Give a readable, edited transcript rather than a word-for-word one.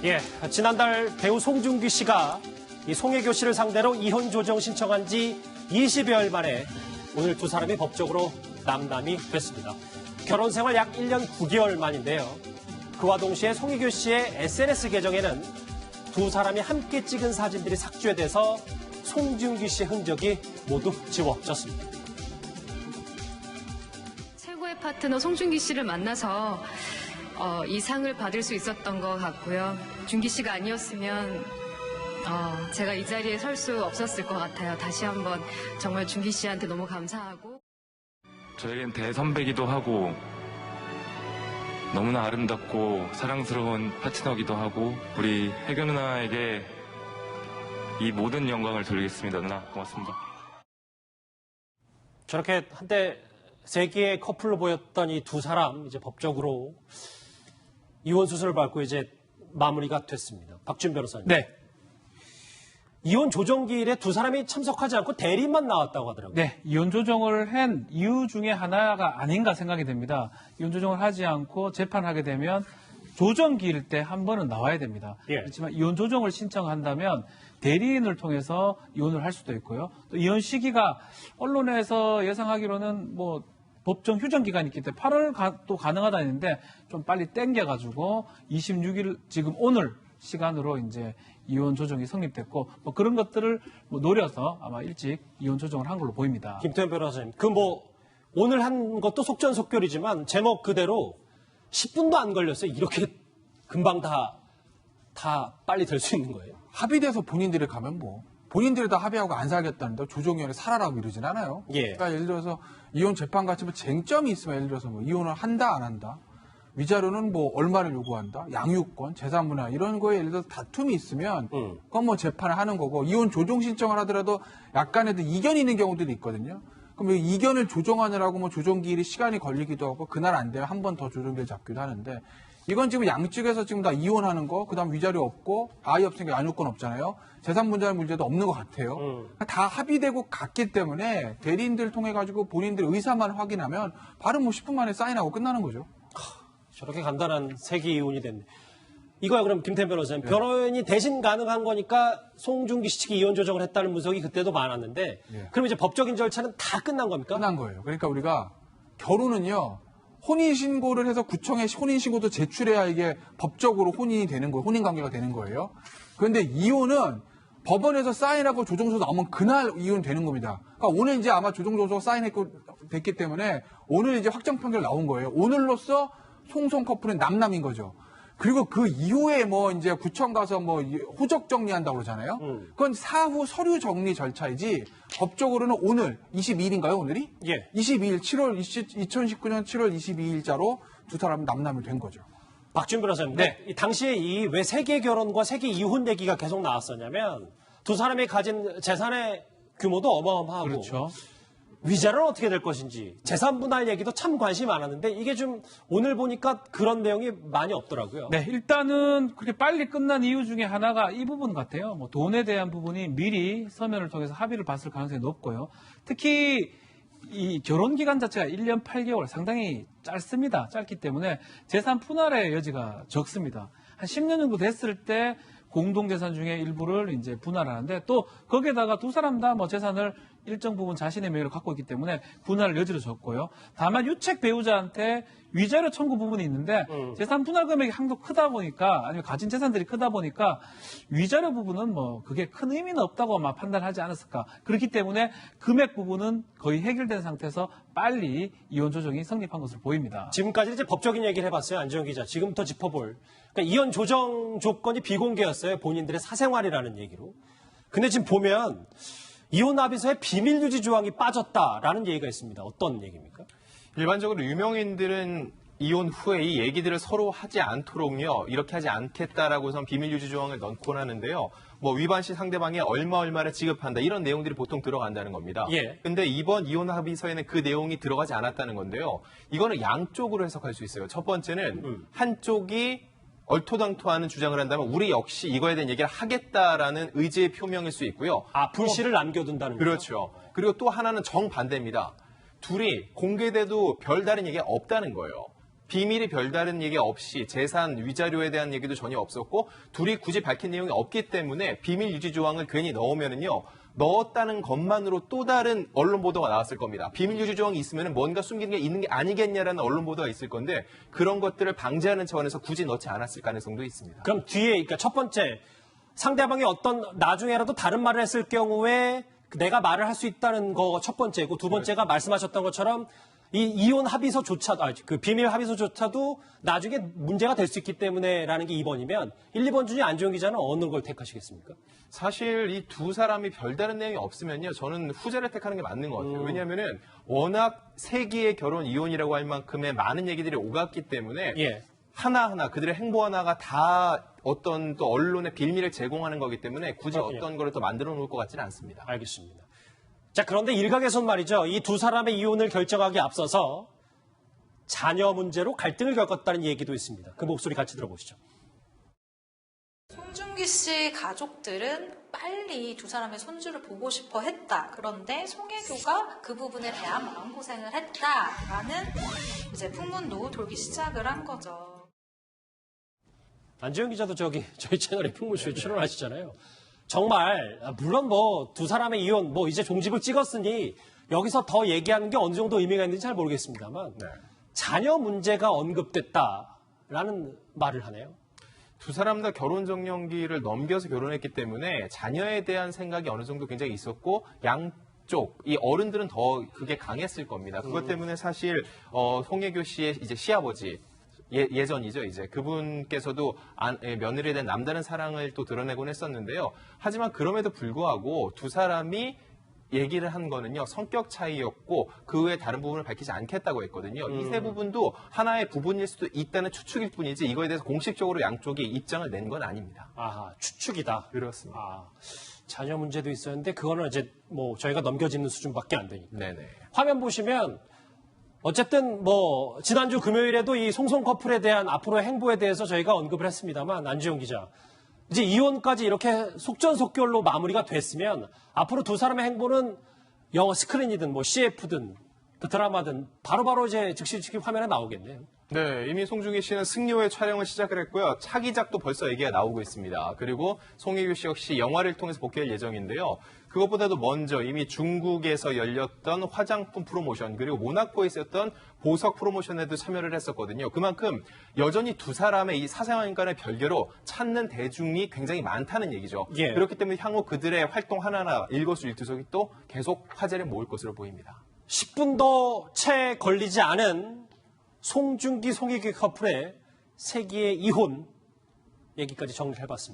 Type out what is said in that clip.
예, 지난달 배우 송중기 씨가 이 송혜교 씨를 상대로 이혼 조정 신청한 지 20여일 만에 오늘 두 사람이 법적으로 남남이 됐습니다. 결혼 생활 약 1년 9개월 만인데요. 그와 동시에 송혜교 씨의 SNS 계정에는 두 사람이 함께 찍은 사진들이 삭제돼서 송중기 씨의 흔적이 모두 지워졌습니다. 최고의 파트너 송중기 씨를 만나서 이 상을 받을 수 있었던 것 같고요. 중기 씨가 아니었으면 제가 이 자리에 설 수 없었을 것 같아요. 다시 한번 정말 중기 씨한테 너무 감사하고. 저에겐 대선배기도 하고 너무나 아름답고 사랑스러운 파트너기도 하고 우리 혜교 누나에게 이 모든 영광을 돌리겠습니다. 누나 고맙습니다. 저렇게 한때 세계의 커플로 보였던 이 두 사람 이제 법적으로 이혼 수술을 받고 이제 마무리가 됐습니다. 박준 변호사님. 네. 이혼 조정기일에 두 사람이 참석하지 않고 대리만 나왔다고 하더라고요. 네. 이혼 조정을 한 이유 중에 하나가 아닌가 생각이 됩니다. 이혼 조정을 하지 않고 재판하게 되면 조정기일 때 한 번은 나와야 됩니다. 예. 그렇지만 이혼 조정을 신청한다면 대리인을 통해서 이혼을 할 수도 있고요. 또 이혼 시기가 언론에서 예상하기로는 뭐 법정 휴정 기간이 있기 때문에 8월 또 가능하다 했는데 좀 빨리 땡겨가지고 26일 지금 오늘 시간으로 이제 이혼 조정이 성립됐고 뭐 그런 것들을 뭐 노려서 아마 일찍 이혼 조정을 한 걸로 보입니다. 김태현 변호사님, 그 뭐 오늘 한 것도 속전속결이지만 제목 그대로 10분도 안 걸렸어요. 이렇게 금방 다 빨리 될 수 있는 거예요? 합의돼서 본인들이 가면 뭐 본인들이 다 합의하고 안 살겠다는데 조정위원회 살아라고 이러진 않아요. 예. 그러니까 예를 들어서 이혼 재판 같이 뭐 쟁점이 있으면 예를 들어서 뭐 이혼을 한다 안 한다. 위자료는 뭐 얼마를 요구한다. 양육권, 재산분할 이런 거에 예를 들어서 다툼이 있으면 그건 뭐 재판을 하는 거고 이혼 조정 신청을 하더라도 약간의 이견이 있는 경우들이 있거든요. 그럼 이 이견을 조정하느라고 뭐 조정기일이 시간이 걸리기도 하고 그날 안 되면 한 번 더 조정기일 잡기도 하는데 이건 지금 양측에서 지금 다 이혼하는 거, 그다음 위자료 없고 아이 없으니까 양육권 없잖아요. 재산 분할 문제도 없는 것 같아요. 다 합의되고 갔기 때문에 대리인들 통해 가지고 본인들 의사만 확인하면 바로 뭐 10분 만에 사인하고 끝나는 거죠. 저렇게 간단한 세기 이혼이 됐네. 이거야 그럼 김태현 변호사님. 변호인이 대신 가능한 거니까 송중기 씨 측이 이혼 조정을 했다는 분석이 그때도 많았는데 예. 그럼 이제 법적인 절차는 다 끝난 겁니까? 끝난 거예요. 그러니까 우리가 결혼은요. 혼인신고를 해서 구청에 혼인신고도 제출해야 이게 법적으로 혼인이 되는 거예요. 혼인관계가 되는 거예요. 그런데 이혼은 법원에서 사인하고 조정서 나오면 그날 이혼되는 겁니다. 그러니까 오늘 이제 아마 조정조서가 사인했고 됐기 때문에 오늘 이제 확정 판결 나온 거예요. 오늘로써 송송 커플은 남남인 거죠. 그리고 그 이후에 뭐 이제 구청 가서 뭐 호적 정리한다고 그러잖아요. 그건 사후 서류 정리 절차이지 법적으로는 오늘 22일인가요, 오늘이? 예. 22일 2019년 7월 22일자로 두 사람은 남남이 된 거죠. 박준 변호사님. 네. 이 당시에 이 왜 세계 결혼과 세계 이혼 얘기가 계속 나왔었냐면 두 사람이 가진 재산의 규모도 어마어마하고 그렇죠. 위자료는 어떻게 될 것인지 재산 분할 얘기도 참 관심이 많았는데 이게 좀 오늘 보니까 그런 내용이 많이 없더라고요. 네, 일단은 그렇게 빨리 끝난 이유 중에 하나가 이 부분 같아요. 뭐 돈에 대한 부분이 미리 서면을 통해서 합의를 봤을 가능성이 높고요. 특히 이 결혼 기간 자체가 1년 8개월 상당히 짧습니다. 짧기 때문에 재산 분할의 여지가 적습니다. 한 10년 정도 됐을 때 공동재산 중에 일부를 이제 분할하는데 또 거기에다가 두 사람 다 뭐 재산을 일정 부분 자신의 명의로 갖고 있기 때문에 분할 여지를 줬고요. 다만 유책 배우자한테 위자료 청구 부분이 있는데 재산 분할 금액이 한도 크다 보니까 아니면 가진 재산들이 크다 보니까 위자료 부분은 뭐 그게 큰 의미는 없다고 아마 판단하지 않았을까. 그렇기 때문에 금액 부분은 거의 해결된 상태에서 빨리 이혼 조정이 성립한 것으로 보입니다. 지금까지 이제 법적인 얘기를 해봤어요. 안지영 기자. 지금부터 짚어볼. 그러니까 이혼 조정 조건이 비공개였어요. 본인들의 사생활이라는 얘기로. 근데 지금 보면 이혼 합의서에 비밀 유지 조항이 빠졌다라는 얘기가 있습니다. 어떤 얘기입니까? 일반적으로 유명인들은 이혼 후에 이 얘기들을 서로 하지 않도록요. 이렇게 하지 않겠다라고 해서 비밀 유지 조항을 넣곤 하는데요. 뭐 위반 시 상대방에 얼마를 지급한다 이런 내용들이 보통 들어간다는 겁니다. 예. 근데 이번 이혼 합의서에는 그 내용이 들어가지 않았다는 건데요. 이거는 양쪽으로 해석할 수 있어요. 첫 번째는 한쪽이 얼토당토하는 주장을 한다면 우리 역시 이거에 대한 얘기를 하겠다라는 의지의 표명일 수 있고요. 아, 불씨를 남겨둔다는 거죠? 그렇죠. 그리고 또 하나는 정반대입니다. 둘이 공개돼도 별다른 얘기가 없다는 거예요. 비밀이 별다른 얘기 없이 재산 위자료에 대한 얘기도 전혀 없었고 둘이 굳이 밝힌 내용이 없기 때문에 비밀 유지 조항을 괜히 넣으면은요. 넣었다는 것만으로 또 다른 언론 보도가 나왔을 겁니다. 비밀 유지 조항이 있으면 뭔가 숨기는 게 있는 게 아니겠냐라는 언론 보도가 있을 건데 그런 것들을 방지하는 차원에서 굳이 넣지 않았을 가능성도 있습니다. 그럼 뒤에, 그러니까 첫 번째, 상대방이 어떤 나중에라도 다른 말을 했을 경우에 내가 말을 할 수 있다는 거 첫 번째고, 두 번째가 말씀하셨던 것처럼 이 이혼 합의서조차도, 그 비밀 합의서조차도 나중에 문제가 될 수 있기 때문에라는 게 2번이면 1, 2번 중에 안지원 기자는 어느 걸 택하시겠습니까? 사실 이 두 사람이 별다른 내용이 없으면요. 저는 후자를 택하는 게 맞는 것 같아요. 왜냐하면은 워낙 세기의 결혼 이혼이라고 할 만큼의 많은 얘기들이 오갔기 때문에 예. 하나하나 그들의 행보 하나가 다 어떤 또 언론의 빌미를 제공하는 거기 때문에 굳이 그렇군요. 어떤 거를 또 만들어 놓을 것 같지는 않습니다. 알겠습니다. 자, 그런데 일각에서는 말이죠. 이 두 사람의 이혼을 결정하기에 앞서서 자녀 문제로 갈등을 겪었다는 얘기도 있습니다. 그 목소리 같이 들어보시죠. 송중기 씨 가족들은 빨리 두 사람의 손주를 보고 싶어 했다. 그런데 송혜교가 그 부분에 대한 마음고생을 했다라는 이제 풍문도 돌기 시작을 한 거죠. 안지원 기자도 저희 채널에 풍문쇼에 출연하시잖아요. 정말 물론 뭐 두 사람의 이혼 뭐 이제 종집을 찍었으니 여기서 더 얘기하는 게 어느 정도 의미가 있는지 잘 모르겠습니다만 네. 자녀 문제가 언급됐다라는 말을 하네요. 두 사람 다 결혼 정년기를 넘겨서 결혼했기 때문에 자녀에 대한 생각이 어느 정도 굉장히 있었고 양쪽 이 어른들은 더 그게 강했을 겁니다. 그것 때문에 사실 송혜교 씨의 이제 시아버지 예전이죠. 이제 그분께서도 며느리에 대한 남다른 사랑을 또 드러내곤 했었는데요. 하지만 그럼에도 불구하고 두 사람이 얘기를 한 거는요. 성격 차이였고 그 외에 다른 부분을 밝히지 않겠다고 했거든요. 이 세 부분도 하나의 부분일 수도 있다는 추측일 뿐이지 이거에 대해서 공식적으로 양쪽이 입장을 낸 건 아닙니다. 아하, 추측이다. 그렇습니다. 아, 자녀 문제도 있었는데 그거는 이제 뭐 저희가 넘겨짚는 수준밖에 안 되니까. 네네. 화면 보시면 어쨌든 뭐 지난주 금요일에도 이 송송 커플에 대한 앞으로의 행보에 대해서 저희가 언급을 했습니다만 안지원 기자 이제 이혼까지 이렇게 속전속결로 마무리가 됐으면 앞으로 두 사람의 행보는 영화 스크린이든 뭐 CF든 드라마든 바로바로 이제 즉시 화면에 나오겠네요. 네, 이미 송중기 씨는 승려의 촬영을 시작을 했고요. 차기작도 벌써 얘기가 나오고 있습니다. 그리고 송혜교 씨 역시 영화를 통해서 복귀할 예정인데요. 그것보다도 먼저 이미 중국에서 열렸던 화장품 프로모션 그리고 모나코에 있었던 보석 프로모션에도 참여를 했었거든요. 그만큼 여전히 두 사람의 이 사생활 간의 별개로 찾는 대중이 굉장히 많다는 얘기죠. 예. 그렇기 때문에 향후 그들의 활동 하나하나 일거수일투족이 또 계속 화제를 모을 것으로 보입니다. 10분도 채 걸리지 않은 송중기, 송혜교 커플의 세기의 이혼 얘기까지 정리를 해봤습니다.